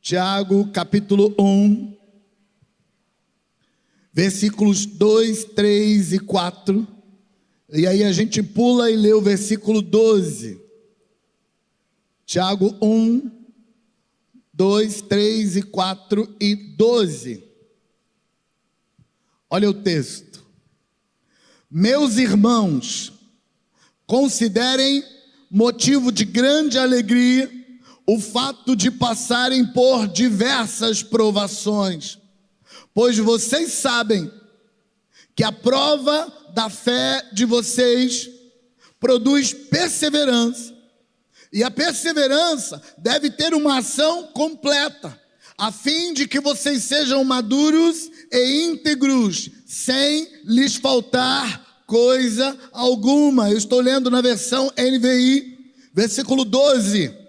Tiago, capítulo 1, versículos 2, 3 e 4. E aí a gente pula e lê o versículo 12. Tiago 1, 2, 3 e 4 e 12. Olha o texto. Meus irmãos, considerem motivo de grande alegria o fato de passarem por diversas provações, pois vocês sabem que a prova da fé de vocês produz perseverança, e a perseverança deve ter uma ação completa, a fim de que vocês sejam maduros e íntegros, sem lhes faltar coisa alguma. Eu estou lendo na versão NVI, versículo 12.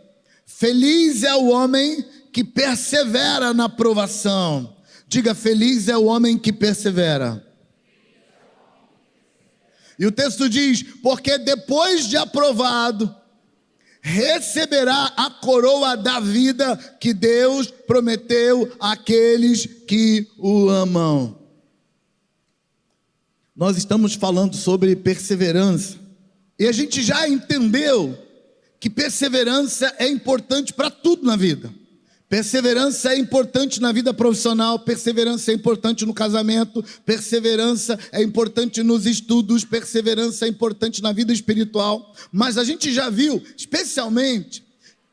Feliz é o homem que persevera na provação. Diga, feliz é o homem que persevera. E o texto diz, porque depois de aprovado, receberá a coroa da vida que Deus prometeu àqueles que o amam. Nós estamos falando sobre perseverança. E a gente já entendeu que perseverança é importante para tudo na vida. Perseverança é importante na vida profissional, perseverança é importante no casamento, perseverança é importante nos estudos, perseverança é importante na vida espiritual. Mas a gente já viu, especialmente,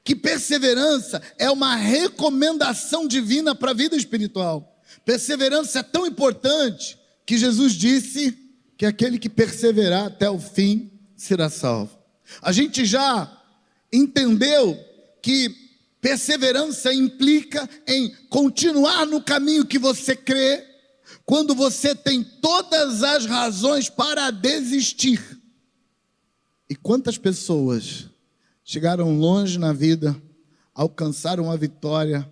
que perseverança é uma recomendação divina para a vida espiritual. Perseverança é tão importante que Jesus disse que aquele que perseverar até o fim será salvo. A gente já entendeu que perseverança implica em continuar no caminho que você crê, quando você tem todas as razões para desistir. E quantas pessoas chegaram longe na vida, alcançaram a vitória,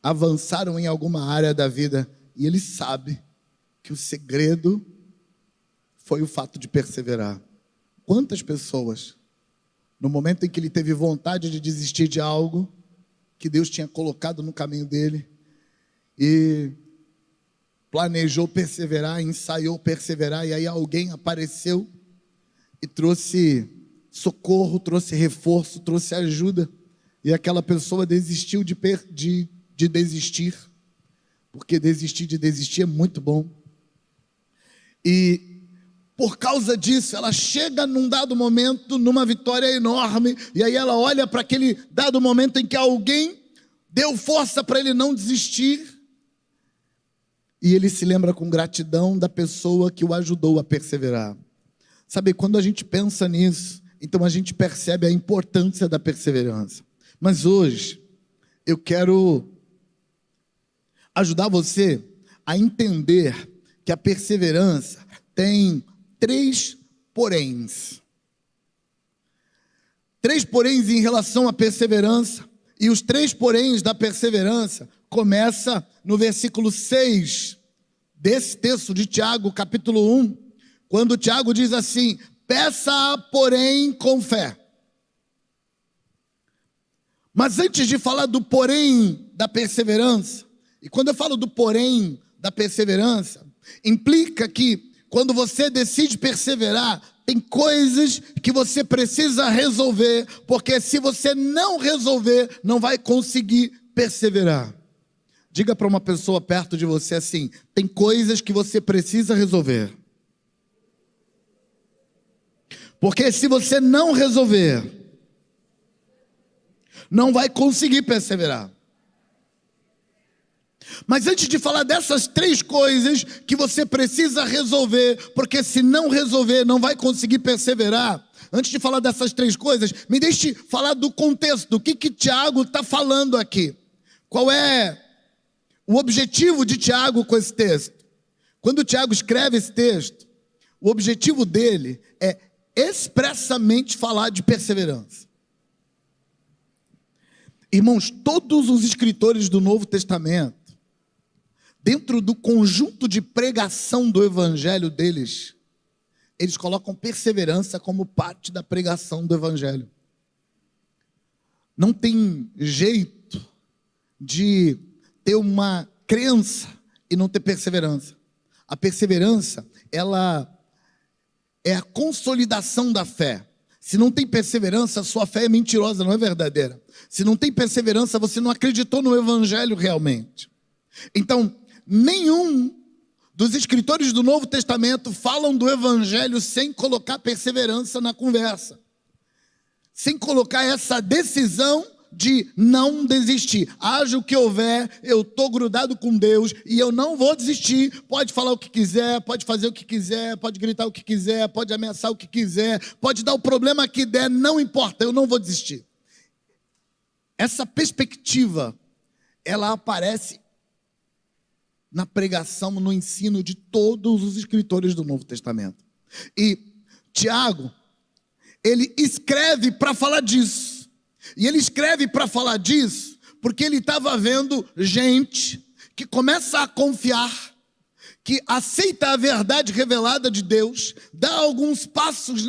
avançaram em alguma área da vida, e ele sabe que o segredo foi o fato de perseverar. Quantas pessoas, no momento em que ele teve vontade de desistir de algo que Deus tinha colocado no caminho dele, e planejou perseverar, ensaiou perseverar, e aí alguém apareceu e trouxe socorro, trouxe reforço, trouxe ajuda, e aquela pessoa desistiu de desistir, porque desistir de desistir é muito bom. E por causa disso, ela chega num dado momento, numa vitória enorme, e aí ela olha para aquele dado momento em que alguém deu força para ele não desistir, e ele se lembra com gratidão da pessoa que o ajudou a perseverar. Sabe, quando a gente pensa nisso, então a gente percebe a importância da perseverança. Mas hoje, eu quero ajudar você a entender que a perseverança tem três poréns. Três poréns em relação à perseverança. E os três poréns da perseverança começa no versículo 6 desse texto de Tiago, capítulo 1, quando Tiago diz assim: peça, porém, com fé. Mas antes de falar do porém da perseverança, e quando eu falo do porém da perseverança, implica que quando você decide perseverar, tem coisas que você precisa resolver, porque se você não resolver, não vai conseguir perseverar. Diga para uma pessoa perto de você assim: tem coisas que você precisa resolver. Porque se você não resolver, não vai conseguir perseverar. Mas antes de falar dessas três coisas que você precisa resolver, porque se não resolver não vai conseguir perseverar, antes de falar dessas três coisas, me deixe falar do contexto, do que Tiago está falando aqui. Qual é o objetivo de Tiago com esse texto? Quando Tiago escreve esse texto, o objetivo dele é expressamente falar de perseverança. Irmãos, todos os escritores do Novo Testamento, dentro do conjunto de pregação do evangelho deles, eles colocam perseverança como parte da pregação do evangelho. Não tem jeito de ter uma crença e não ter perseverança. A perseverança, ela é a consolidação da fé. Se não tem perseverança, a sua fé é mentirosa, não é verdadeira. Se não tem perseverança, você não acreditou no evangelho realmente. Então, nenhum dos escritores do Novo Testamento falam do evangelho sem colocar perseverança na conversa. Sem colocar essa decisão de não desistir. Haja o que houver, eu estou grudado com Deus e eu não vou desistir. Pode falar o que quiser, pode fazer o que quiser, pode gritar o que quiser, pode ameaçar o que quiser, pode dar o problema que der, não importa, eu não vou desistir. Essa perspectiva, ela aparece na pregação, no ensino de todos os escritores do Novo Testamento. E Tiago, ele escreve para falar disso. E ele escreve para falar disso porque ele estava vendo gente que começa a confiar, que aceita a verdade revelada de Deus, dá alguns passos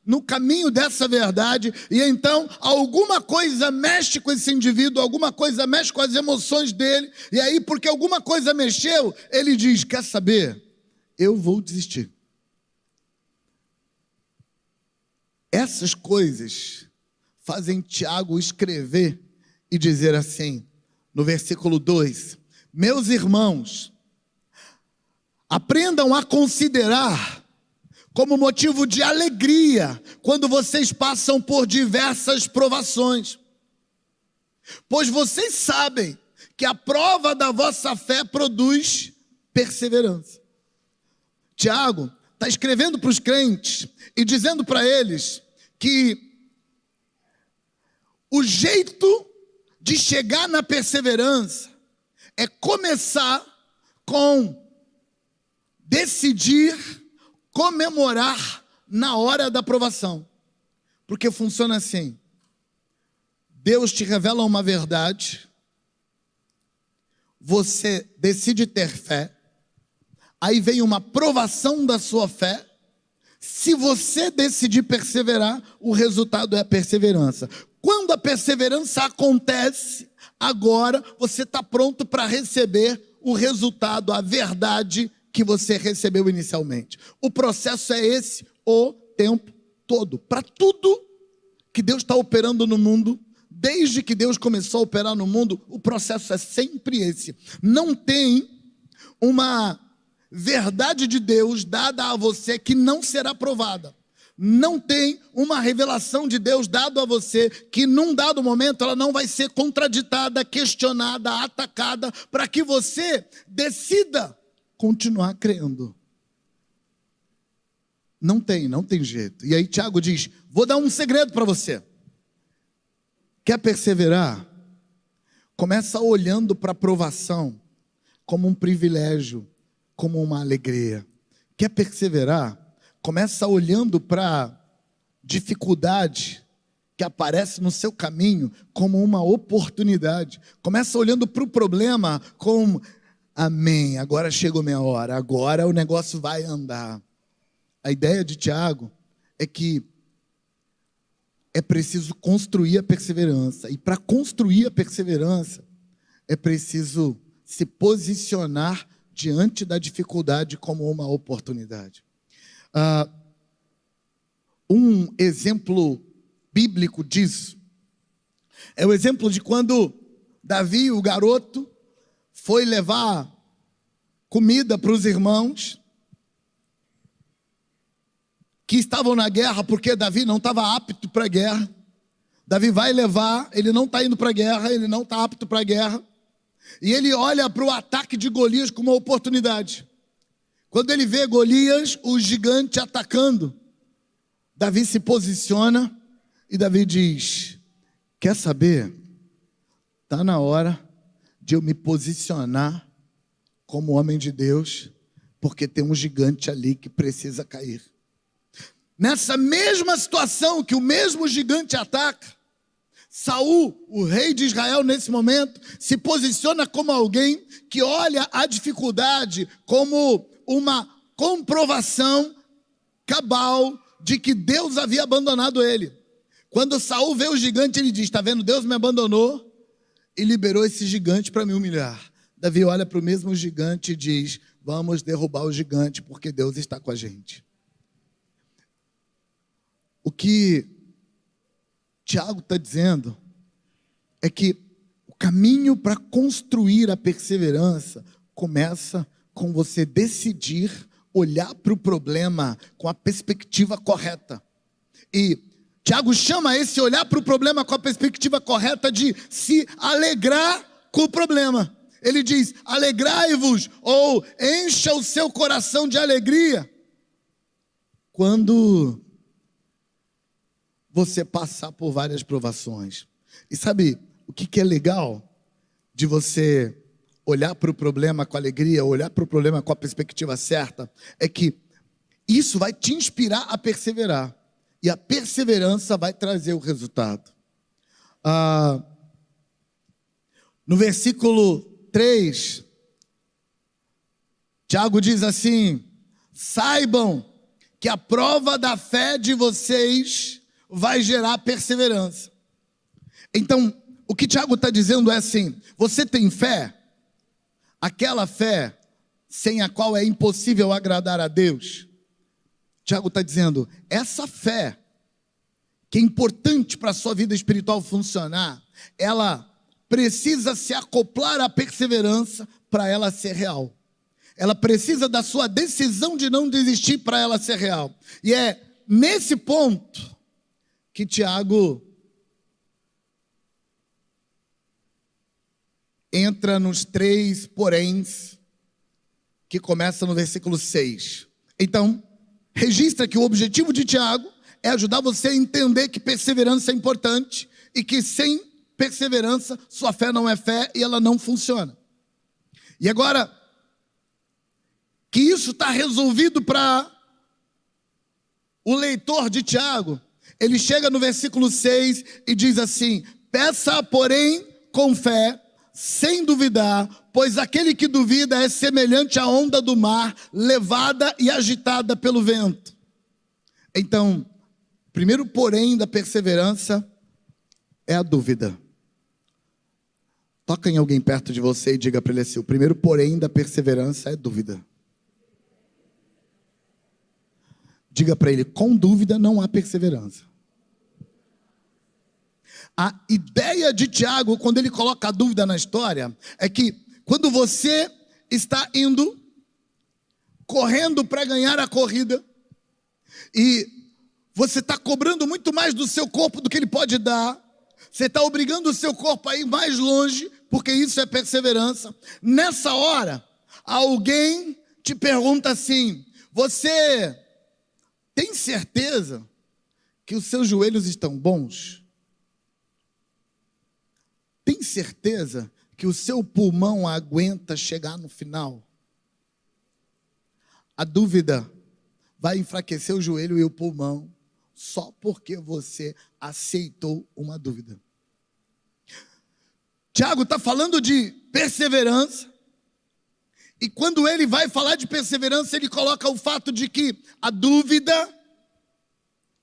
no caminho dessa verdade, e então alguma coisa mexe com esse indivíduo, alguma coisa mexe com as emoções dele, e aí porque alguma coisa mexeu, ele diz, quer saber? Eu vou desistir. Essas coisas fazem Tiago escrever e dizer assim, no versículo 2, meus irmãos, aprendam a considerar como motivo de alegria quando vocês passam por diversas provações, pois vocês sabem que a prova da vossa fé produz perseverança. Tiago está escrevendo para os crentes e dizendo para eles que o jeito de chegar na perseverança é começar com decidir comemorar na hora da provação. Porque funciona assim. Deus te revela uma verdade, você decide ter fé, aí vem uma provação da sua fé. Se você decidir perseverar, o resultado é a perseverança. Quando a perseverança acontece, agora você está pronto para receber o resultado, a verdade que você recebeu inicialmente. O processo é esse o tempo todo. Para tudo que Deus está operando no mundo, desde que Deus começou a operar no mundo, o processo é sempre esse. Não tem uma verdade de Deus dada a você que não será provada. Não tem uma revelação de Deus dada a você que num dado momento ela não vai ser contraditada, questionada, atacada, para que você decida continuar crendo. Não tem jeito. E aí Tiago diz, vou dar um segredo para você. Quer perseverar? Começa olhando para a provação como um privilégio, como uma alegria. Quer perseverar? Começa olhando para a dificuldade que aparece no seu caminho como uma oportunidade. Começa olhando para o problema como, amém, agora chegou minha hora, agora o negócio vai andar. A ideia de Tiago é que é preciso construir a perseverança. E para construir a perseverança, é preciso se posicionar diante da dificuldade como uma oportunidade. Um exemplo bíblico disso é o exemplo de quando Davi, o garoto, foi levar comida para os irmãos que estavam na guerra, porque Davi não estava apto para a guerra. Davi vai levar, ele não está indo para a guerra, ele não está apto para a guerra. E ele olha para o ataque de Golias como uma oportunidade. Quando ele vê Golias, o gigante atacando, Davi se posiciona e Davi diz, quer saber? Está na hora de eu me posicionar como homem de Deus, porque tem um gigante ali que precisa cair. Nessa mesma situação que o mesmo gigante ataca, Saul, o rei de Israel nesse momento, se posiciona como alguém que olha a dificuldade como uma comprovação cabal de que Deus havia abandonado ele. Quando Saul vê o gigante, ele diz, está vendo, Deus me abandonou e liberou esse gigante para me humilhar. Davi olha para o mesmo gigante e diz: vamos derrubar o gigante, porque Deus está com a gente. O que Tiago está dizendo é que o caminho para construir a perseverança começa com você decidir olhar para o problema com a perspectiva correta. E Tiago chama esse olhar para o problema com a perspectiva correta de se alegrar com o problema. Ele diz: alegrai-vos, ou encha o seu coração de alegria quando você passar por várias provações. E sabe o que é legal de você olhar para o problema com alegria, olhar para o problema com a perspectiva certa? É que isso vai te inspirar a perseverar. E a perseverança vai trazer o resultado. No versículo 3, Tiago diz assim: saibam que a prova da fé de vocês vai gerar perseverança. Então, o que Tiago está dizendo é assim: você tem fé, aquela fé sem a qual é impossível agradar a Deus. Tiago está dizendo, essa fé, que é importante para a sua vida espiritual funcionar, ela precisa se acoplar à perseverança para ela ser real. Ela precisa da sua decisão de não desistir para ela ser real. E é nesse ponto que Tiago entra nos 3 poréns que começa no versículo 6. Então, registra que o objetivo de Tiago é ajudar você a entender que perseverança é importante e que sem perseverança sua fé não é fé e ela não funciona. E agora que isso está resolvido para o leitor de Tiago, ele chega no versículo 6 e diz assim: peça, porém, com fé, sem duvidar, pois aquele que duvida é semelhante à onda do mar, levada e agitada pelo vento. Então, o primeiro porém da perseverança é a dúvida. Toca em alguém perto de você e diga para ele assim: o primeiro porém da perseverança é dúvida. Diga para ele: com dúvida não há perseverança. A ideia de Tiago, quando ele coloca a dúvida na história, é que quando você está indo, correndo para ganhar a corrida, e você está cobrando muito mais do seu corpo do que ele pode dar, você está obrigando o seu corpo a ir mais longe, porque isso é perseverança. Nessa hora, alguém te pergunta assim: você tem certeza que os seus joelhos estão bons? Tem certeza que o seu pulmão aguenta chegar no final? A dúvida vai enfraquecer o joelho e o pulmão só porque você aceitou uma dúvida. Tiago está falando de perseverança, e quando ele vai falar de perseverança, ele coloca o fato de que a dúvida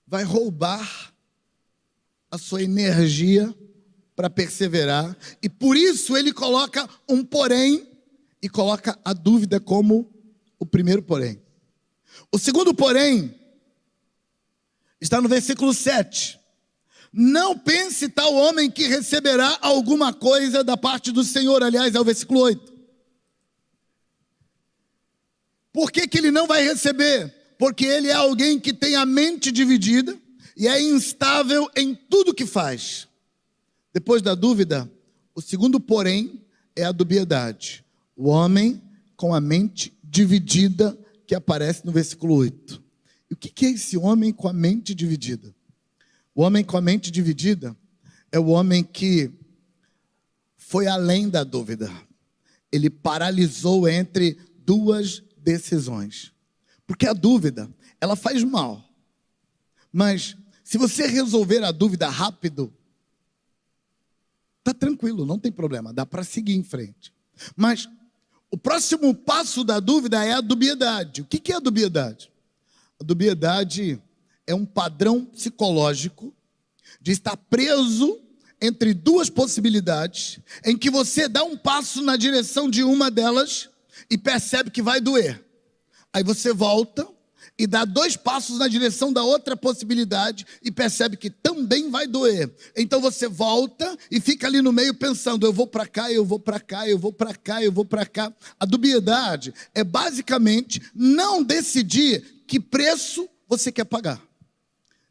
vai roubar a sua energia para perseverar, e por isso ele coloca um porém, e coloca a dúvida como o primeiro porém. O segundo porém está no versículo 7. Não pense tal homem que receberá alguma coisa da parte do Senhor. Aliás, é o versículo 8. Por que ele não vai receber? Porque ele é alguém que tem a mente dividida e é instável em tudo que faz. Depois da dúvida, o segundo porém é a dubiedade. O homem com a mente dividida, que aparece no versículo 8. E o que é esse homem com a mente dividida? O homem com a mente dividida é o homem que foi além da dúvida. Ele paralisou entre duas decisões. Porque a dúvida, ela faz mal. Mas se você resolver a dúvida rápido, está tranquilo, não tem problema, dá para seguir em frente. Mas o próximo passo da dúvida é a dubiedade. O que é a dubiedade? A dubiedade é um padrão psicológico de estar preso entre duas possibilidades, em que você dá um passo na direção de uma delas e percebe que vai doer. Aí você volta e dá 2 passos na direção da outra possibilidade e percebe que também vai doer. Então você volta e fica ali no meio pensando, eu vou para cá, eu vou para cá, eu vou para cá, eu vou para cá. A dubiedade é basicamente não decidir que preço você quer pagar.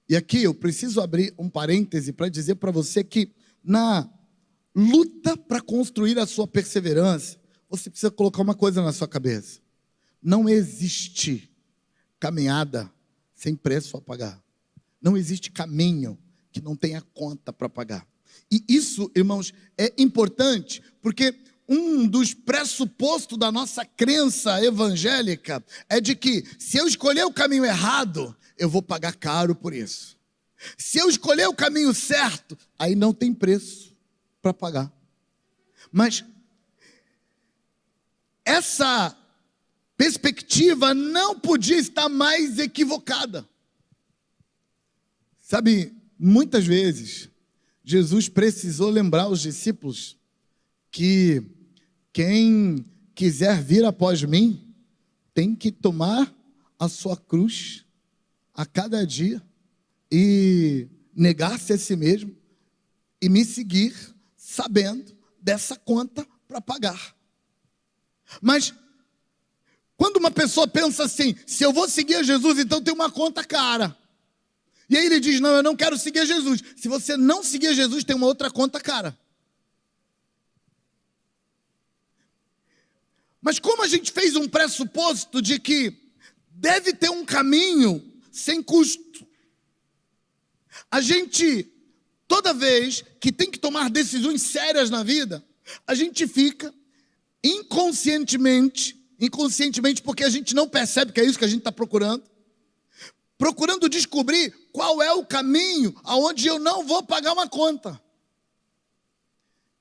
E aqui eu preciso abrir um parêntese para dizer para você que na luta para construir a sua perseverança, você precisa colocar uma coisa na sua cabeça. Não existe caminhada sem preço a pagar. Não existe caminho que não tenha conta para pagar. E isso, irmãos, é importante, porque um dos pressupostos da nossa crença evangélica é de que se eu escolher o caminho errado, eu vou pagar caro por isso. Se eu escolher o caminho certo, aí não tem preço para pagar. Mas essa perspectiva não podia estar mais equivocada. Sabe, muitas vezes, Jesus precisou lembrar os discípulos que quem quiser vir após mim tem que tomar a sua cruz a cada dia e negar-se a si mesmo e me seguir sabendo dessa conta para pagar. Mas quando uma pessoa pensa assim, se eu vou seguir a Jesus, então tem uma conta cara. E aí ele diz, não, eu não quero seguir a Jesus. Se você não seguir a Jesus, tem uma outra conta cara. Mas como a gente fez um pressuposto de que deve ter um caminho sem custo, a gente, toda vez que tem que tomar decisões sérias na vida, a gente fica inconscientemente porque a gente não percebe que é isso que a gente está procurando descobrir qual é o caminho aonde eu não vou pagar uma conta.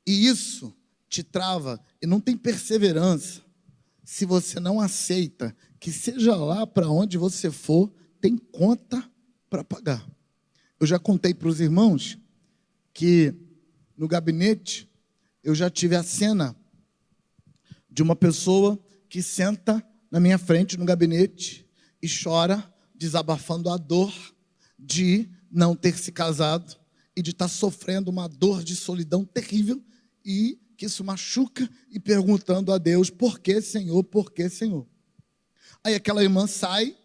E isso te trava e não tem perseverança se você não aceita que seja lá para onde você for, tem conta para pagar. Eu já contei para os irmãos que no gabinete eu já tive a cena de uma pessoa que senta na minha frente no gabinete e chora, desabafando a dor de não ter se casado e de estar sofrendo uma dor de solidão terrível e que isso machuca e perguntando a Deus, por que, Senhor, por que, Senhor? Aí aquela irmã sai,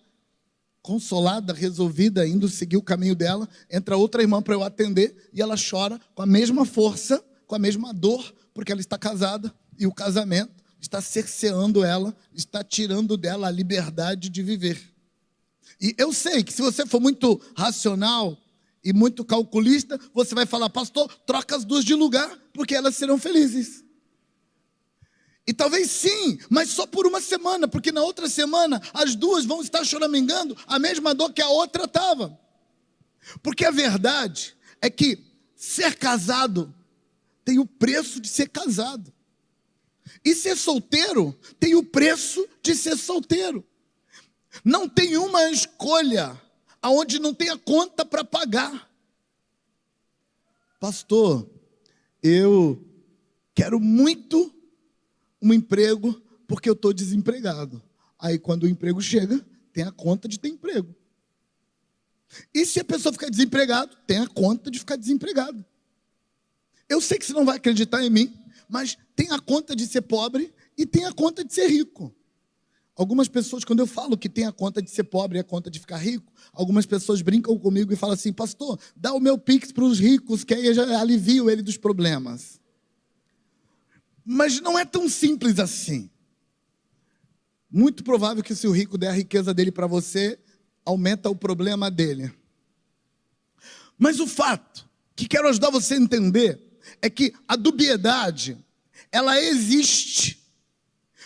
consolada, resolvida, indo seguir o caminho dela, entra outra irmã para eu atender e ela chora com a mesma força, com a mesma dor, porque ela está casada e o casamento está cerceando ela, está tirando dela a liberdade de viver. E eu sei que se você for muito racional e muito calculista, você vai falar, pastor, troca as duas de lugar, porque elas serão felizes. E talvez sim, mas só por uma semana, porque na outra semana as duas vão estar choramingando a mesma dor que a outra estava. Porque a verdade é que ser casado tem o preço de ser casado. E ser solteiro tem o preço de ser solteiro. Não tem uma escolha aonde não tenha conta para pagar. Pastor, eu quero muito um emprego porque eu estou desempregado. Aí quando o emprego chega, tem a conta de ter emprego. E se a pessoa ficar desempregado, tem a conta de ficar desempregado. Eu sei que você não vai acreditar em mim, mas tem a conta de ser pobre e tem a conta de ser rico. Algumas pessoas, quando eu falo que tem a conta de ser pobre e a conta de ficar rico, algumas pessoas brincam comigo e falam assim, pastor, dá o meu Pix para os ricos, que aí eu já alivio ele dos problemas. Mas não é tão simples assim. Muito provável que se o rico der a riqueza dele para você, aumenta o problema dele. Mas o fato que quero ajudar você a entender é que a dubiedade, ela existe.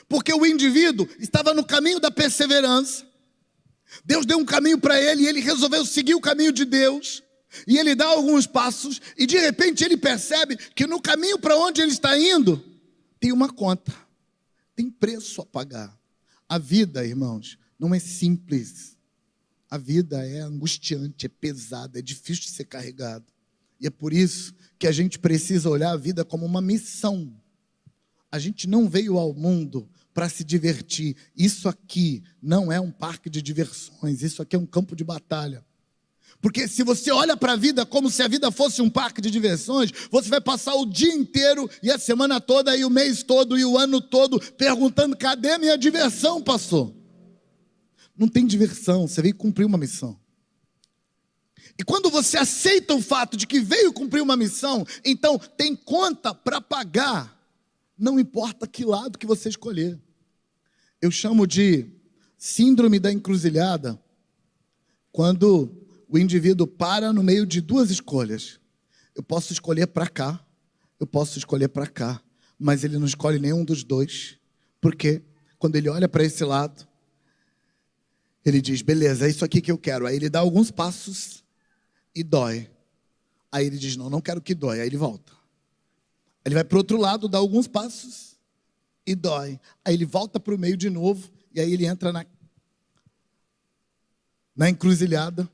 Porque o indivíduo estava no caminho da perseverança. Deus deu um caminho para ele e ele resolveu seguir o caminho de Deus. E ele dá alguns passos e de repente ele percebe que no caminho para onde ele está indo, tem uma conta, tem preço a pagar. A vida, irmãos, não é simples. A vida é angustiante, é pesada, é difícil de ser carregado. E é por isso que a gente precisa olhar a vida como uma missão. A gente não veio ao mundo para se divertir. Isso aqui não é um parque de diversões, isso aqui é um campo de batalha. Porque se você olha para a vida como se a vida fosse um parque de diversões, você vai passar o dia inteiro e a semana toda e o mês todo e o ano todo perguntando: cadê minha diversão, pastor? Não tem diversão, você veio cumprir uma missão. E quando você aceita o fato de que veio cumprir uma missão, então tem conta para pagar, não importa que lado que você escolher. Eu chamo de síndrome da encruzilhada, quando o indivíduo para no meio de duas escolhas. Eu posso escolher para cá, eu posso escolher para cá, mas ele não escolhe nenhum dos dois, porque quando ele olha para esse lado, ele diz: beleza, é isso aqui que eu quero. Aí ele dá alguns passos e dói. Aí ele diz: não, não quero que dói. Aí ele volta. Ele vai para o outro lado, dá alguns passos e dói. Aí ele volta para o meio de novo, e aí ele entra na encruzilhada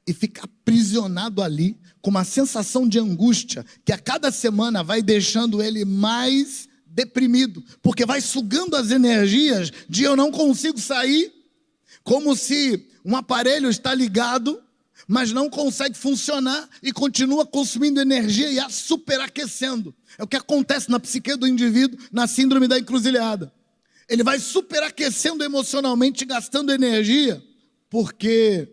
e fica aprisionado ali, com uma sensação de angústia, que a cada semana vai deixando ele mais deprimido, porque vai sugando as energias de eu não consigo sair, como se um aparelho está ligado, mas não consegue funcionar e continua consumindo energia e a superaquecendo. É o que acontece na psique do indivíduo, na síndrome da encruzilhada. Ele vai superaquecendo emocionalmente, gastando energia, porque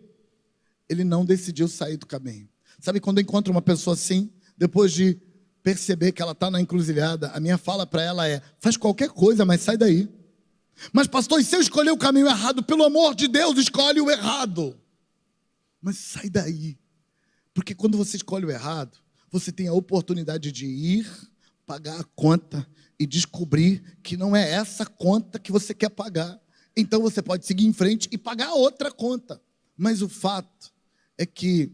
ele não decidiu sair do caminho. Sabe quando eu encontro uma pessoa assim, depois de perceber que ela está na encruzilhada, a minha fala para ela é: faz qualquer coisa, mas sai daí. Mas pastor, e se eu escolher o caminho errado? Pelo amor de Deus, escolhe o errado. Mas sai daí. Porque quando você escolhe o errado, você tem a oportunidade de ir, pagar a conta e descobrir que não é essa conta que você quer pagar. Então você pode seguir em frente e pagar outra conta. Mas o fato é que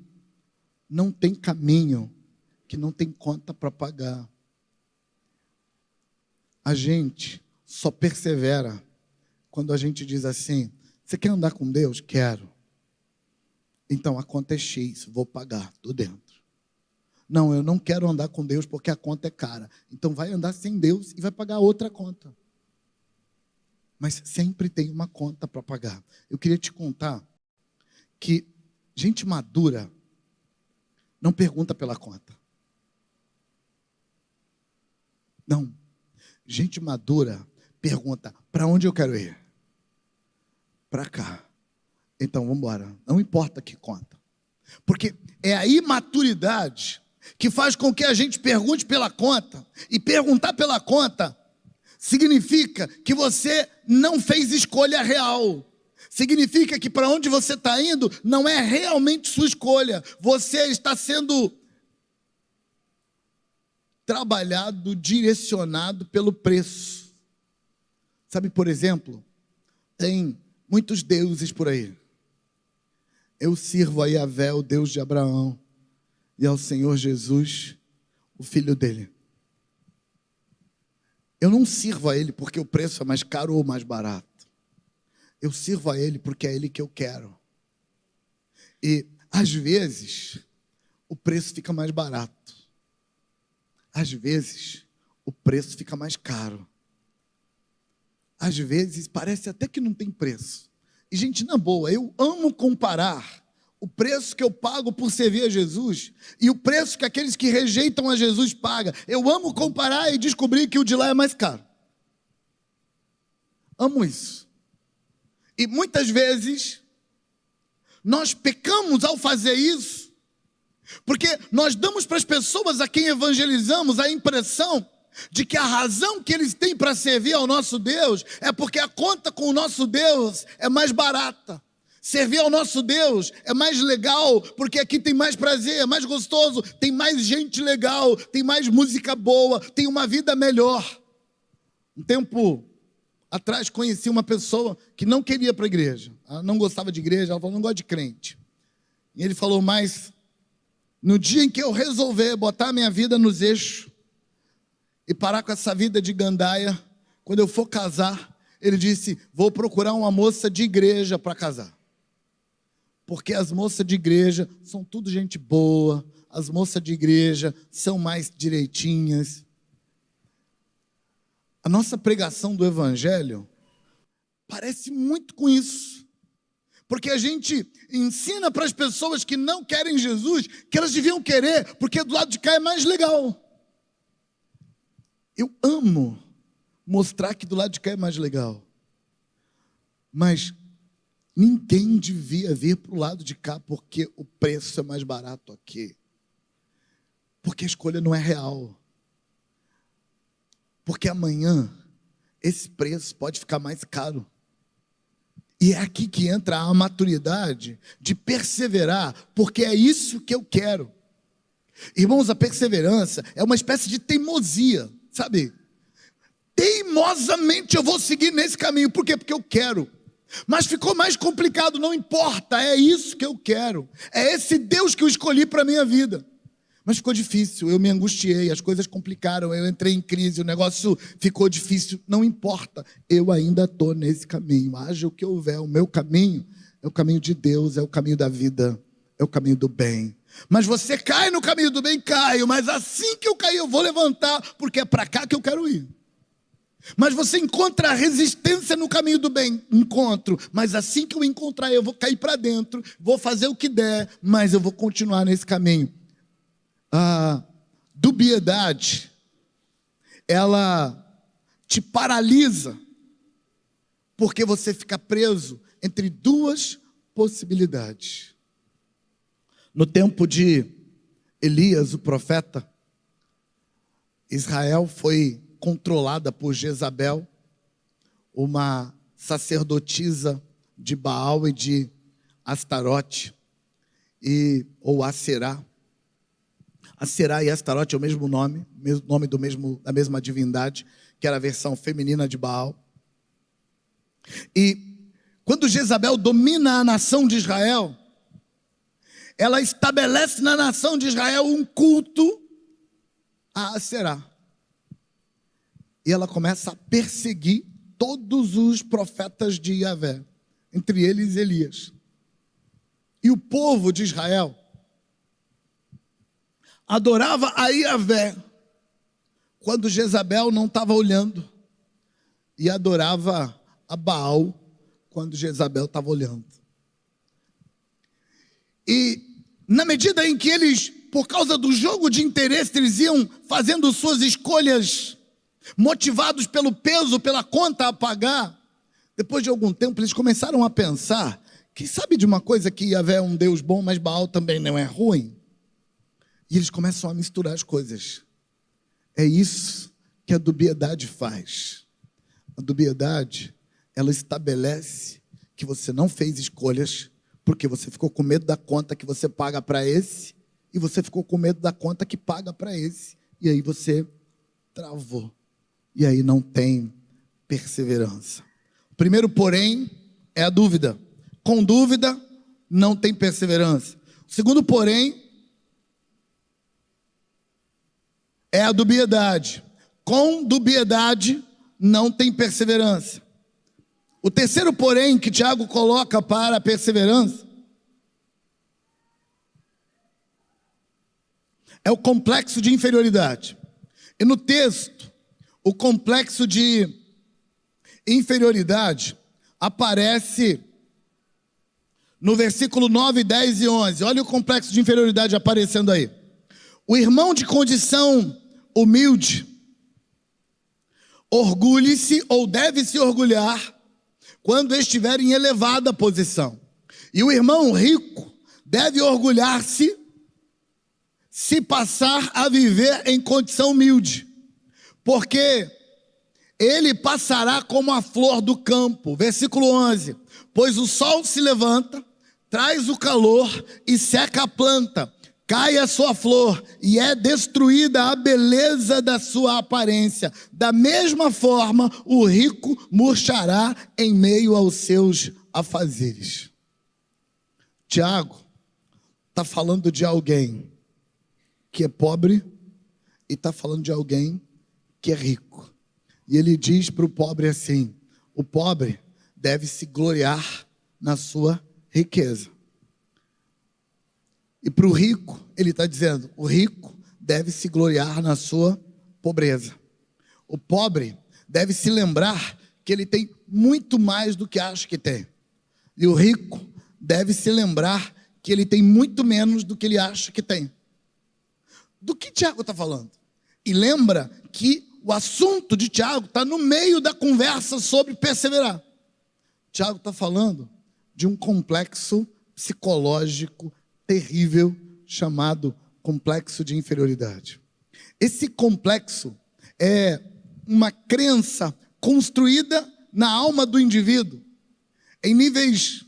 não tem caminho que não tem conta para pagar. A gente só persevera quando a gente diz assim: você quer andar com Deus? Quero. Então a conta é X, vou pagar, estou dentro. Não, eu não quero andar com Deus porque a conta é cara. Então vai andar sem Deus e vai pagar outra conta. Mas sempre tem uma conta para pagar. Eu queria te contar que gente madura não pergunta pela conta. Não. Gente madura pergunta: para onde eu quero ir? Para cá. Então vamos embora. Não importa que conta. Porque é a imaturidade que faz com que a gente pergunte pela conta. E perguntar pela conta significa que você não fez escolha real. Significa que para onde você está indo não é realmente sua escolha. Você está sendo trabalhado, direcionado pelo preço. Sabe, por exemplo, tem muitos deuses por aí. Eu sirvo a Yahvé, o Deus de Abraão, e ao Senhor Jesus, o filho dele. Eu não sirvo a ele porque o preço é mais caro ou mais barato. Eu sirvo a ele porque é ele que eu quero. E, às vezes, o preço fica mais barato. Às vezes, o preço fica mais caro. Às vezes, parece até que não tem preço. E, gente, na boa, eu amo comparar o preço que eu pago por servir a Jesus e o preço que aqueles que rejeitam a Jesus pagam. Eu amo comparar e descobrir que o de lá é mais caro. Amo isso. E muitas vezes, nós pecamos ao fazer isso, porque nós damos para as pessoas a quem evangelizamos a impressão de que a razão que eles têm para servir ao nosso Deus é porque a conta com o nosso Deus é mais barata. Servir ao nosso Deus é mais legal, porque aqui tem mais prazer, é mais gostoso, tem mais gente legal, tem mais música boa, tem uma vida melhor. Um tempo atrás conheci uma pessoa que não queria ir para a igreja. Ela não gostava de igreja, ela falou: não gosto de crente. E ele falou: mas no dia em que eu resolver botar a minha vida nos eixos e parar com essa vida de gandaia, quando eu for casar, ele disse: vou procurar uma moça de igreja para casar. Porque as moças de igreja são tudo gente boa, as moças de igreja são mais direitinhas. A nossa pregação do evangelho parece muito com isso. Porque a gente ensina para as pessoas que não querem Jesus que elas deviam querer, porque do lado de cá é mais legal. Eu amo mostrar que do lado de cá é mais legal. Mas ninguém devia vir para o lado de cá porque o preço é mais barato aqui. Porque a escolha não é real. Porque amanhã esse preço pode ficar mais caro. E é aqui que entra a maturidade de perseverar, porque é isso que eu quero. Irmãos, a perseverança é uma espécie de teimosia, sabe? Teimosamente eu vou seguir nesse caminho. Por quê? Porque eu quero. Mas ficou mais complicado, não importa, é isso que eu quero. É esse Deus que eu escolhi para a minha vida. Mas ficou difícil, eu me angustiei, as coisas complicaram, eu entrei em crise, o negócio ficou difícil. Não importa, eu ainda estou nesse caminho. Haja o que houver, o meu caminho é o caminho de Deus, é o caminho da vida, é o caminho do bem. Mas você cai no caminho do bem, caio, mas assim que eu cair eu vou levantar, porque é para cá que eu quero ir. Mas você encontra resistência no caminho do bem, encontro, mas assim que eu encontrar eu vou cair para dentro, vou fazer o que der, mas eu vou continuar nesse caminho. A dubiedade, ela te paralisa, porque você fica preso entre duas possibilidades. No tempo de Elias, o profeta, Israel foi controlada por Jezabel, uma sacerdotisa de Baal e de Astarote, ou Aserá. Aserá e Astarote é o mesmo nome da mesma divindade, que era a versão feminina de Baal. E quando Jezabel domina a nação de Israel, ela estabelece na nação de Israel um culto a Aserá. E ela começa a perseguir todos os profetas de Yahvé, entre eles Elias. E o povo de Israel adorava a Yahvé quando Jezabel não estava olhando, e adorava a Baal quando Jezabel estava olhando. E na medida em que eles, por causa do jogo de interesse, eles iam fazendo suas escolhas motivados pelo peso, pela conta a pagar, depois de algum tempo eles começaram a pensar que sabe de uma coisa, que Yahvé é um Deus bom, mas Baal também não é ruim. E eles começam a misturar as coisas. É isso que a dubiedade faz. A dubiedade, ela estabelece que você não fez escolhas, porque você ficou com medo da conta que você paga para esse, e você ficou com medo da conta que paga para esse, e aí você travou. E aí não tem perseverança. O primeiro, porém, é a dúvida. Com dúvida, não tem perseverança. O segundo, porém, é a dubiedade. Com dubiedade, não tem perseverança. O terceiro, porém, que Tiago coloca para a perseverança, é o complexo de inferioridade. E no texto, o complexo de inferioridade aparece no versículo 9, 10 e 11. Olha o complexo de inferioridade aparecendo aí. O irmão de condição humilde orgulhe-se ou deve se orgulhar quando estiver em elevada posição. E o irmão rico deve orgulhar-se se passar a viver em condição humilde, porque ele passará como a flor do campo. Versículo 11. Pois o sol se levanta, traz o calor e seca a planta, cai a sua flor e é destruída a beleza da sua aparência. Da mesma forma, o rico murchará em meio aos seus afazeres. Tiago está falando de alguém que é pobre e está falando de alguém que é rico. E ele diz para o pobre assim: o pobre deve se gloriar na sua riqueza. E para o rico, ele está dizendo, o rico deve se gloriar na sua pobreza. O pobre deve se lembrar que ele tem muito mais do que acha que tem. E o rico deve se lembrar que ele tem muito menos do que ele acha que tem. Do que Tiago está falando? E lembra que o assunto de Tiago está no meio da conversa sobre perseverar. Tiago está falando de um complexo psicológico terrível chamado complexo de inferioridade. Esse complexo é uma crença construída na alma do indivíduo, em níveis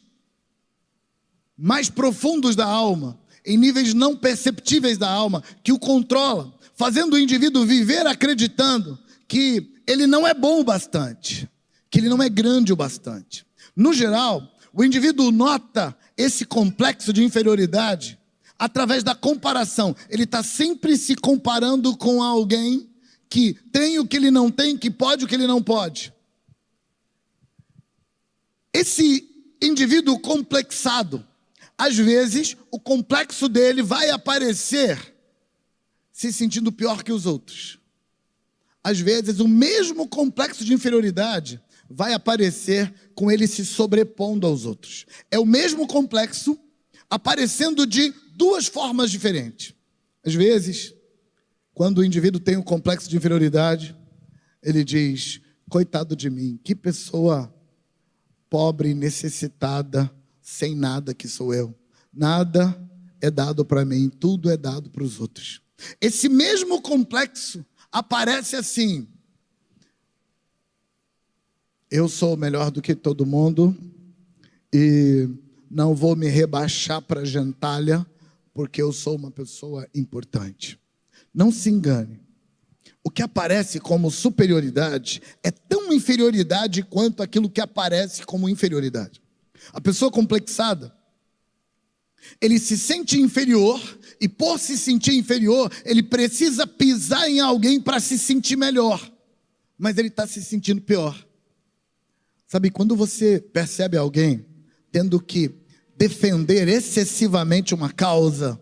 mais profundos da alma, em níveis não perceptíveis da alma, que o controla, fazendo o indivíduo viver acreditando que ele não é bom o bastante, que ele não é grande o bastante. No geral, o indivíduo nota esse complexo de inferioridade através da comparação. Ele está sempre se comparando com alguém que tem o que ele não tem, que pode o que ele não pode. Esse indivíduo complexado, às vezes, o complexo dele vai aparecer se sentindo pior que os outros. Às vezes, o mesmo complexo de inferioridade vai aparecer com ele se sobrepondo aos outros. É o mesmo complexo aparecendo de duas formas diferentes. Às vezes, quando o indivíduo tem um complexo de inferioridade, ele diz, coitado de mim, que pessoa pobre, necessitada, sem nada que sou eu. Nada é dado para mim, tudo é dado para os outros. Esse mesmo complexo aparece assim, eu sou melhor do que todo mundo e não vou me rebaixar para gentalha porque eu sou uma pessoa importante. Não se engane. O que aparece como superioridade é tão inferioridade quanto aquilo que aparece como inferioridade. A pessoa complexada, ele se sente inferior e por se sentir inferior, ele precisa pisar em alguém para se sentir melhor. Mas ele está se sentindo pior. Sabe, quando você percebe alguém tendo que defender excessivamente uma causa,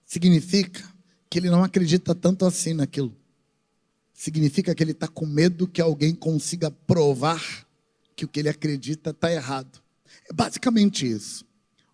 significa que ele não acredita tanto assim naquilo. Significa que ele está com medo que alguém consiga provar que o que ele acredita está errado. É basicamente isso.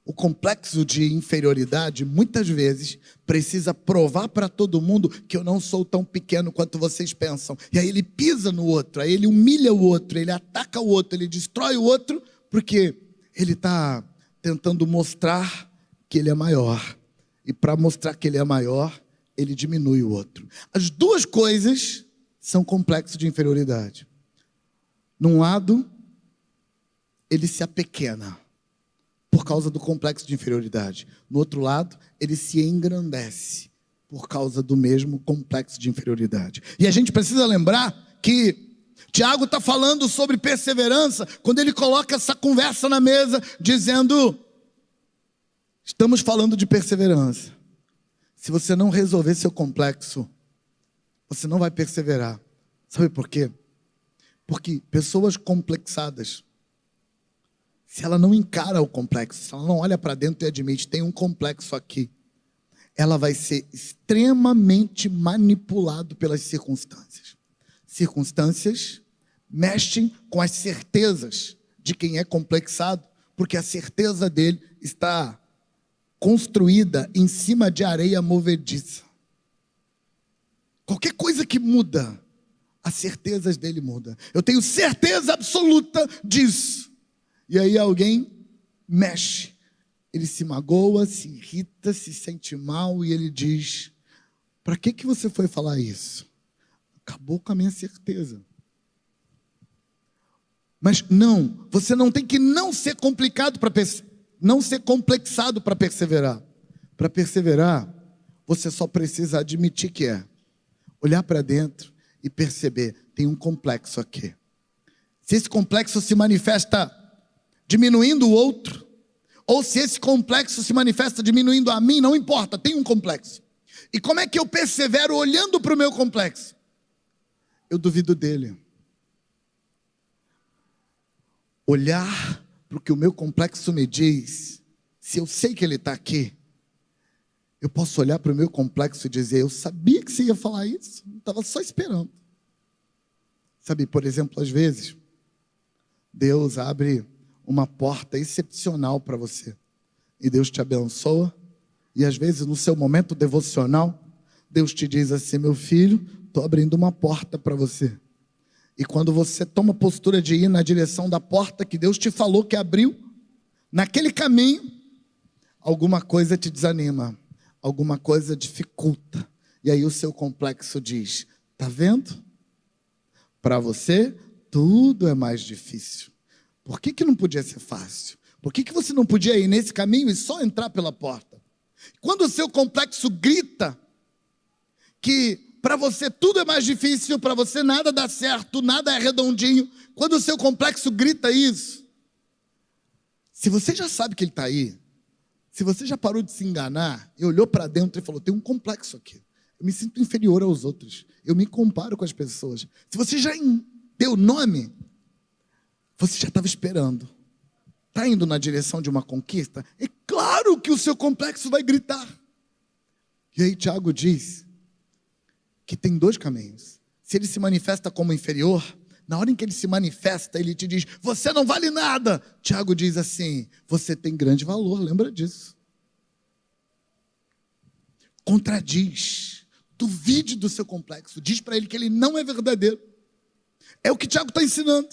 O complexo de inferioridade, muitas vezes, precisa provar para todo mundo que eu não sou tão pequeno quanto vocês pensam. E aí ele pisa no outro, aí ele humilha o outro, ele ataca o outro, ele destrói o outro, porque ele está tentando mostrar que ele é maior. E para mostrar que ele é maior, ele diminui o outro. As duas coisas são complexos de inferioridade. Num lado, ele se apequena por causa do complexo de inferioridade. No outro lado, ele se engrandece por causa do mesmo complexo de inferioridade. E a gente precisa lembrar que Tiago está falando sobre perseverança quando ele coloca essa conversa na mesa, dizendo, estamos falando de perseverança. Se você não resolver seu complexo, você não vai perseverar. Sabe por quê? Porque pessoas complexadas, se ela não encara o complexo, se ela não olha para dentro e admite, tem um complexo aqui, ela vai ser extremamente manipulada pelas circunstâncias. Circunstâncias mexem com as certezas de quem é complexado, porque a certeza dele está construída em cima de areia movediça. Qualquer coisa que muda, as certezas dele mudam. Eu tenho certeza absoluta disso. E aí alguém mexe, ele se magoa, se irrita, se sente mal e ele diz, para que você foi falar isso? Acabou com a minha certeza. Mas não, você não tem que não ser complicado para não ser complexado para perseverar. Para perseverar, você só precisa admitir que é. Olhar para dentro e perceber, tem um complexo aqui. Se esse complexo se manifesta diminuindo o outro, ou se esse complexo se manifesta diminuindo a mim, não importa, tem um complexo. E como é que eu persevero olhando para o meu complexo? Eu duvido dele. Olhar para o que o meu complexo me diz, se eu sei que ele está aqui, eu posso olhar para o meu complexo e dizer, eu sabia que você ia falar isso, estava só esperando. Sabe, por exemplo, às vezes, Deus abre uma porta excepcional para você. E Deus te abençoa. E às vezes, no seu momento devocional, Deus te diz assim, meu filho, estou abrindo uma porta para você. E quando você toma a postura de ir na direção da porta que Deus te falou que abriu, naquele caminho, alguma coisa te desanima, alguma coisa dificulta. E aí o seu complexo diz, tá vendo? Para você, tudo é mais difícil. Por que não podia ser fácil? Por que você não podia ir nesse caminho e só entrar pela porta? Quando o seu complexo grita que para você tudo é mais difícil, para você nada dá certo, nada é redondinho, quando o seu complexo grita isso, se você já sabe que ele está aí, se você já parou de se enganar e olhou para dentro e falou, tem um complexo aqui, eu me sinto inferior aos outros, eu me comparo com as pessoas. Se você já deu nome, você já estava esperando. Está indo na direção de uma conquista? É claro que o seu complexo vai gritar. E aí Tiago diz que tem dois caminhos. Se ele se manifesta como inferior, na hora em que ele se manifesta, ele te diz, você não vale nada. Tiago diz assim, você tem grande valor, lembra disso. Contradiz, duvide do seu complexo, diz para ele que ele não é verdadeiro. É o que Tiago está ensinando.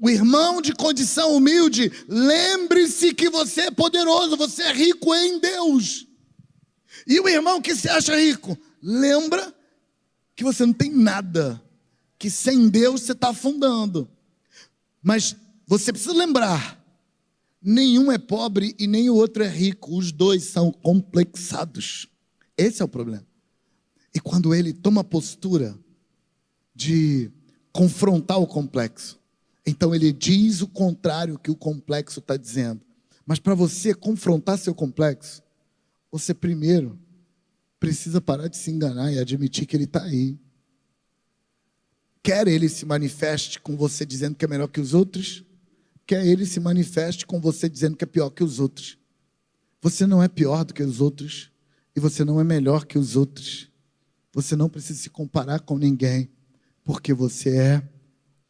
O irmão de condição humilde, lembre-se que você é poderoso, você é rico em Deus. E o irmão que se acha rico, lembra que você não tem nada, que sem Deus você está afundando. Mas você precisa lembrar, nenhum é pobre e nem o outro é rico, os dois são complexados. Esse é o problema. E quando ele toma a postura de confrontar o complexo, então ele diz o contrário que o complexo está dizendo. Mas para você confrontar seu complexo, você primeiro precisa parar de se enganar e admitir que ele está aí. Quer ele se manifeste com você dizendo que é melhor que os outros, quer ele se manifeste com você dizendo que é pior que os outros. Você não é pior do que os outros e você não é melhor que os outros. Você não precisa se comparar com ninguém, porque você é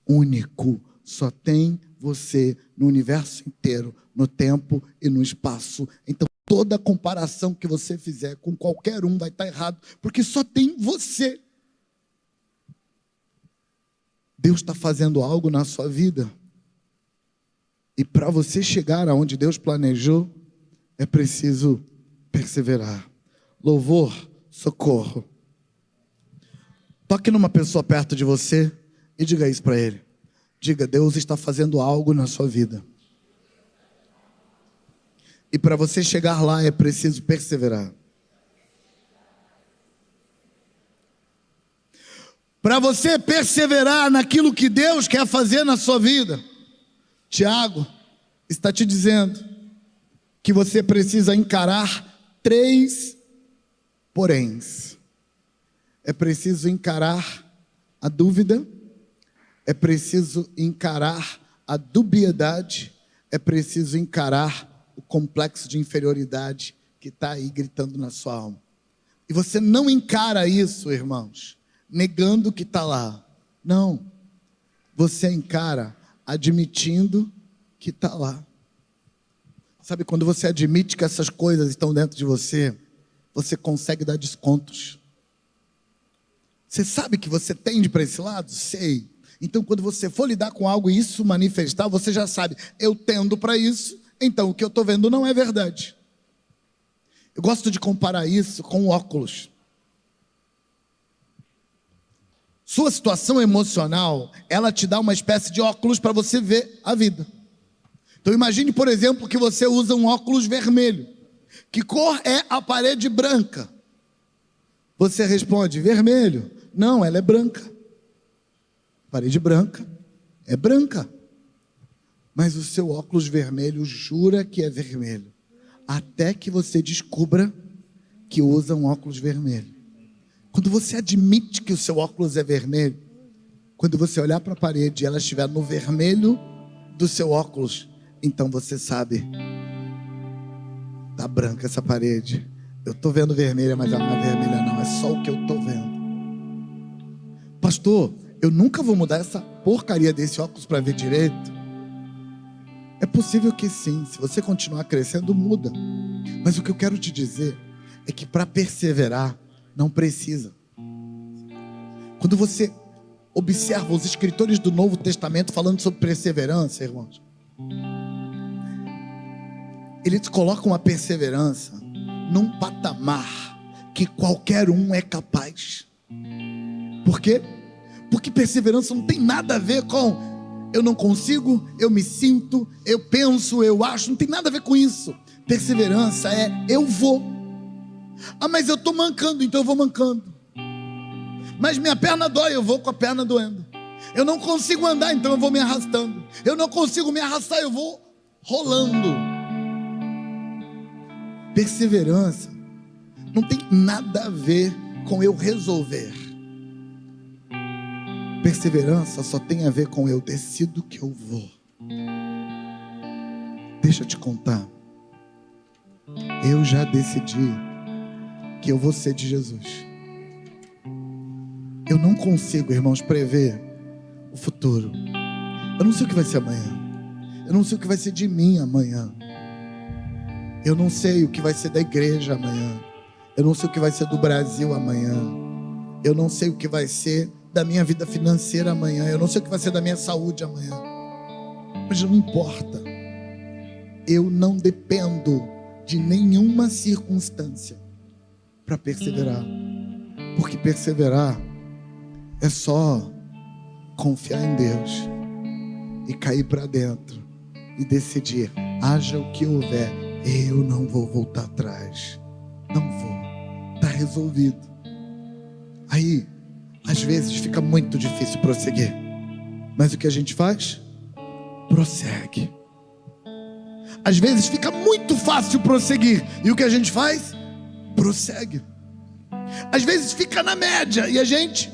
único. Só tem você no universo inteiro, no tempo e no espaço. Então, toda comparação que você fizer com qualquer um vai estar errado, porque só tem você. Deus está fazendo algo na sua vida. E para você chegar aonde Deus planejou, é preciso perseverar. Louvor, socorro. Toque numa pessoa perto de você e diga isso para ele. Diga, Deus está fazendo algo na sua vida. E para você chegar lá é preciso perseverar. Para você perseverar naquilo que Deus quer fazer na sua vida, Tiago está te dizendo que você precisa encarar 3 poréns. É preciso encarar a dúvida, é preciso encarar a dubiedade, é preciso encarar o complexo de inferioridade que está aí gritando na sua alma. E você não encara isso, irmãos, negando que está lá. Não. Você encara admitindo que está lá. Sabe, quando você admite que essas coisas estão dentro de você, você consegue dar descontos. Você sabe que você tende para esse lado? Sei. Então, quando você for lidar com algo e isso manifestar, você já sabe, eu tendo para isso, então o que eu estou vendo não é verdade. Eu gosto de comparar isso com óculos. Sua situação emocional, ela te dá uma espécie de óculos para você ver a vida. Então imagine, por exemplo, que você usa um óculos vermelho. Que cor é a parede branca? Você responde, vermelho. Não, ela é branca. Parede branca é branca. Mas o seu óculos vermelho jura que é vermelho. Até que você descubra que usa um óculos vermelho. Quando você admite que o seu óculos é vermelho, quando você olhar para a parede e ela estiver no vermelho do seu óculos, então você sabe, tá branca essa parede, Eu estou vendo vermelha, mas ela não é vermelha não, é só o que eu estou vendo. Pastor, eu nunca vou mudar essa porcaria desse óculos para ver direito. É possível que sim, se você continuar crescendo, muda. Mas o que eu quero te dizer é que para perseverar, não precisa. Quando você observa os escritores do Novo Testamento falando sobre perseverança, irmãos, eles colocam a perseverança num patamar que qualquer um é capaz. Por quê? Porque perseverança não tem nada a ver com eu não consigo, eu me sinto, eu penso, eu acho, não tem nada a ver com isso. Perseverança é eu vou. Ah, mas eu estou mancando, então eu vou mancando. Mas minha perna dói, eu vou com a perna doendo. Eu não consigo andar, então eu vou me arrastando. Eu não consigo me arrastar, eu vou rolando. Perseverança não tem nada a ver com eu resolver. Perseverança só tem a ver com eu decido que eu vou. Deixa eu te contar. Eu já decidi que eu vou ser de Jesus. Eu não consigo, irmãos, prever o futuro. Eu não sei o que vai ser amanhã. Eu não sei o que vai ser de mim amanhã. Eu não sei o que vai ser da igreja amanhã. Eu não sei o que vai ser do Brasil amanhã. Eu não sei o que vai ser da minha vida financeira amanhã. Eu não sei o que vai ser da minha saúde amanhã. Mas não importa. Eu não dependo de nenhuma circunstância para perseverar. Porque perseverar é só confiar em Deus e cair para dentro e decidir, haja o que houver, eu não vou voltar atrás. Não vou. Está resolvido. Aí, às vezes fica muito difícil prosseguir. Mas o que a gente faz? Prossegue. Às vezes fica muito fácil prosseguir. E o que a gente faz? Prossegue. Às vezes fica na média e a gente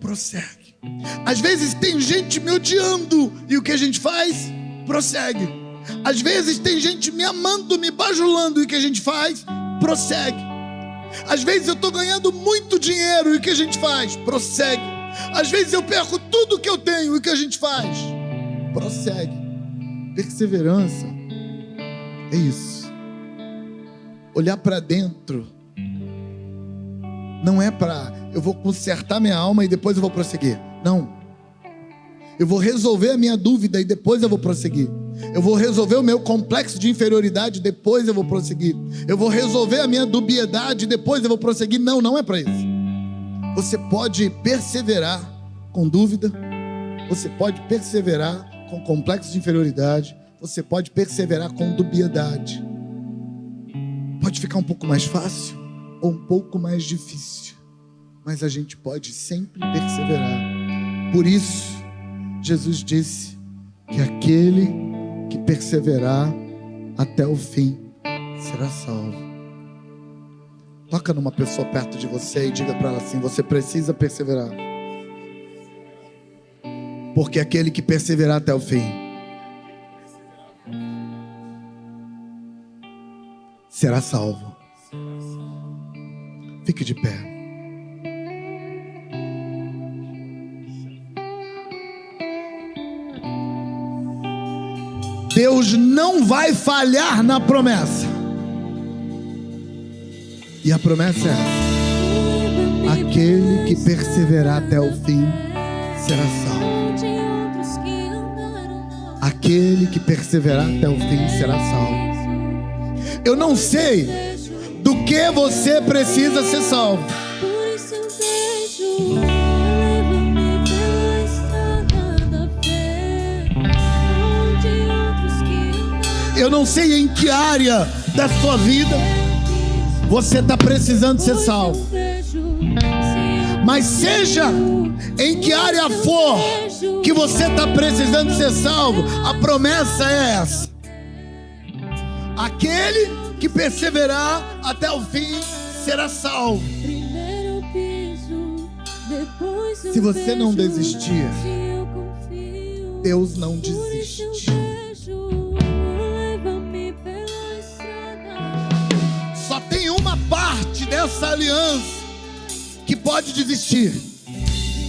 prossegue. Às vezes tem gente me odiando e o que a gente faz? Prossegue. Às vezes tem gente me amando, me bajulando e o que a gente faz? Prossegue. Às vezes eu estou ganhando muito dinheiro e o que a gente faz? Prossegue. Às vezes eu perco tudo que eu tenho e o que a gente faz? Prossegue. Perseverança é isso. Olhar para dentro não é para eu vou consertar minha alma e depois eu vou prosseguir. Não. Eu vou resolver a minha dúvida e depois eu vou prosseguir. Eu vou resolver o meu complexo de inferioridade e depois eu vou prosseguir. Eu vou resolver a minha dubiedade e depois eu vou prosseguir. Não, não é para isso. Você pode perseverar com dúvida. Você pode perseverar com complexo de inferioridade. Você pode perseverar com dubiedade. Pode ficar um pouco mais fácil ou um pouco mais difícil, mas a gente pode sempre perseverar. Por isso, Jesus disse que aquele que perseverar até o fim será salvo. Toca numa pessoa perto de você e diga para ela assim: você precisa perseverar, porque aquele que perseverar até o fim será salvo. Fique de pé. Deus não vai falhar na promessa. E a promessa é essa: aquele que perseverar até o fim será salvo. Aquele que perseverar até o fim será salvo. Eu não sei do que você precisa ser salvo. Por isso eu vejo, leva-me pela estrada da fé, onde outros que Eu não sei em que área da sua vida você está precisando ser salvo, mas seja em que área for que você está precisando ser salvo, a promessa é essa: aquele que perseverar até o fim será salvo. Se você não desistir, Deus não desiste. Só tem uma parte dessa aliança que pode desistir?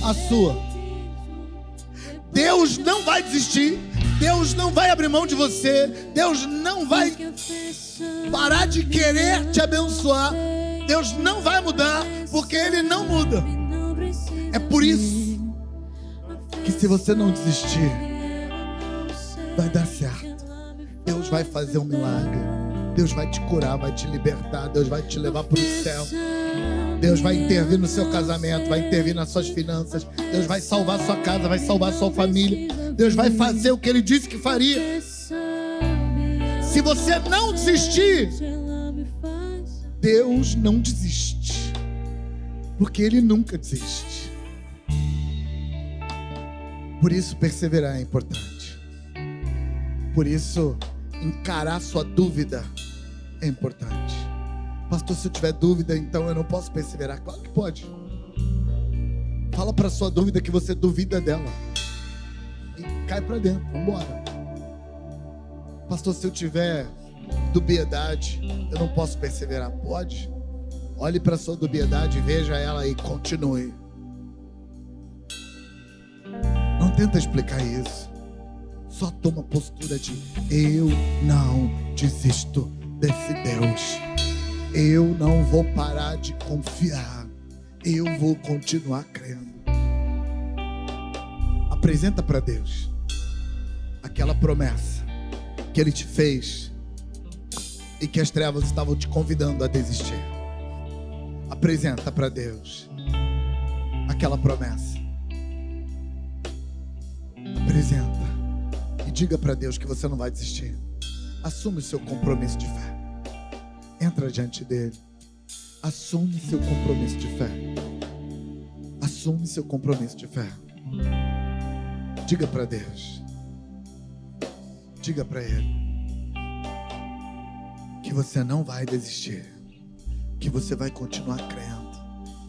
A sua. Deus não vai desistir. Deus não vai abrir mão de você. Deus não vai parar de querer te abençoar. Deus não vai mudar, porque Ele não muda. É por isso que, se você não desistir, vai dar certo. Deus vai fazer um milagre. Deus vai te curar, vai te libertar. Deus vai te levar para o céu. Deus vai intervir no seu casamento, vai intervir nas suas finanças. Deus vai salvar sua casa, vai salvar sua família. Deus vai fazer o que Ele disse que faria. Se você não desistir, Deus não desiste, porque Ele nunca desiste. Por isso perseverar é importante. Por isso encarar sua dúvida é importante. Pastor, se eu tiver dúvida, então eu não posso perseverar. Claro que pode. Fala para sua dúvida que você duvida dela e cai para dentro, vamos embora. Pastor, se eu tiver dubiedade, eu não posso perseverar. Pode. Olhe para sua dubiedade, veja ela e continue. Não tenta explicar isso. Só toma postura de: eu não desisto desse Deus. Eu não vou parar de confiar. Eu vou continuar crendo. Apresenta para Deus aquela promessa que Ele te fez e que as trevas estavam te convidando a desistir. Apresenta para Deus aquela promessa. Apresenta e diga para Deus que você não vai desistir. Assume o seu compromisso de fé. Entra diante dele. Assume seu compromisso de fé. Assume seu compromisso de fé. Diga para Deus. Diga para Ele que você não vai desistir, que você vai continuar crendo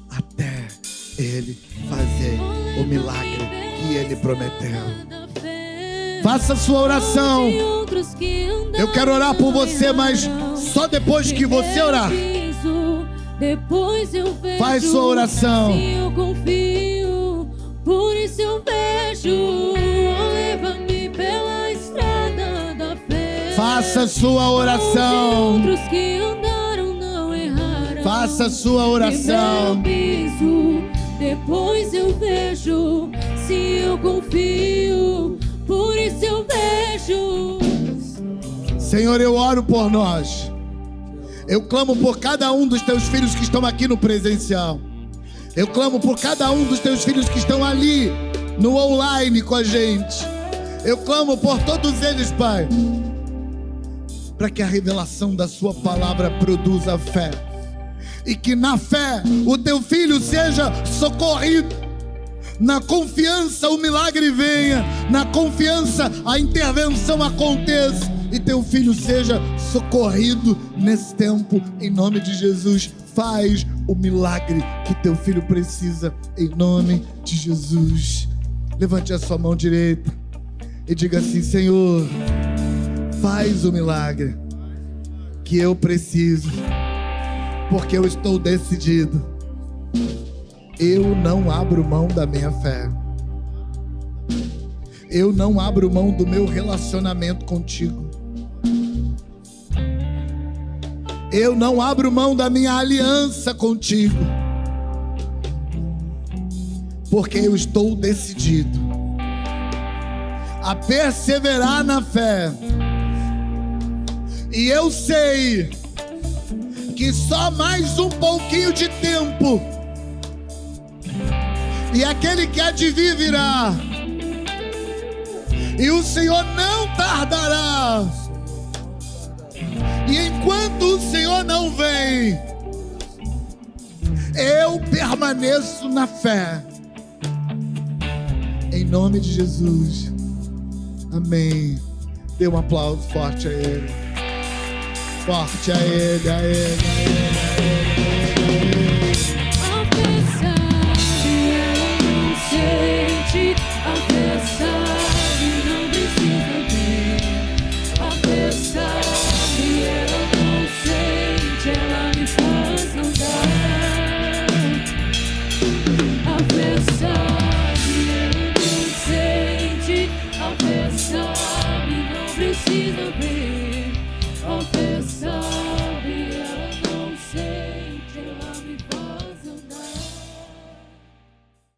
até Ele fazer o milagre que Ele prometeu. Faça a sua oração. Eu quero orar por você, mas só depois que você orar. Faz sua oração. Eu confio, por isso eu vejo. Leva-me pela estrada da fé. Faça sua oração. Outros que andaram não erraram. Faça sua oração. Depois eu vejo. Se eu confio, por isso eu vejo. Senhor, eu oro por nós. Eu clamo por cada um dos teus filhos que estão aqui no presencial. Eu clamo por cada um dos teus filhos que estão ali no online com a gente. Eu clamo por todos eles, Pai, para que a revelação da sua palavra produza fé. E que na fé o teu filho seja socorrido. Na confiança o milagre venha. Na confiança a intervenção aconteça. E teu filho seja socorrido nesse tempo. Em nome de Jesus, faz o milagre que teu filho precisa. Em nome de Jesus. Levante a sua mão direita e diga assim: Senhor, faz o milagre que eu preciso, porque eu estou decidido. Eu não abro mão da minha fé. Eu não abro mão do meu relacionamento contigo. Eu não abro mão da minha aliança contigo, porque eu estou decidido a perseverar na fé. E eu sei que só mais um pouquinho de tempo e aquele que há de vir virá, e o Senhor não tardará. E enquanto o Senhor não vem, eu permaneço na fé. Em nome de Jesus. Amém. Dê um aplauso forte a Ele. Forte a Ele, a Ele, a Ele.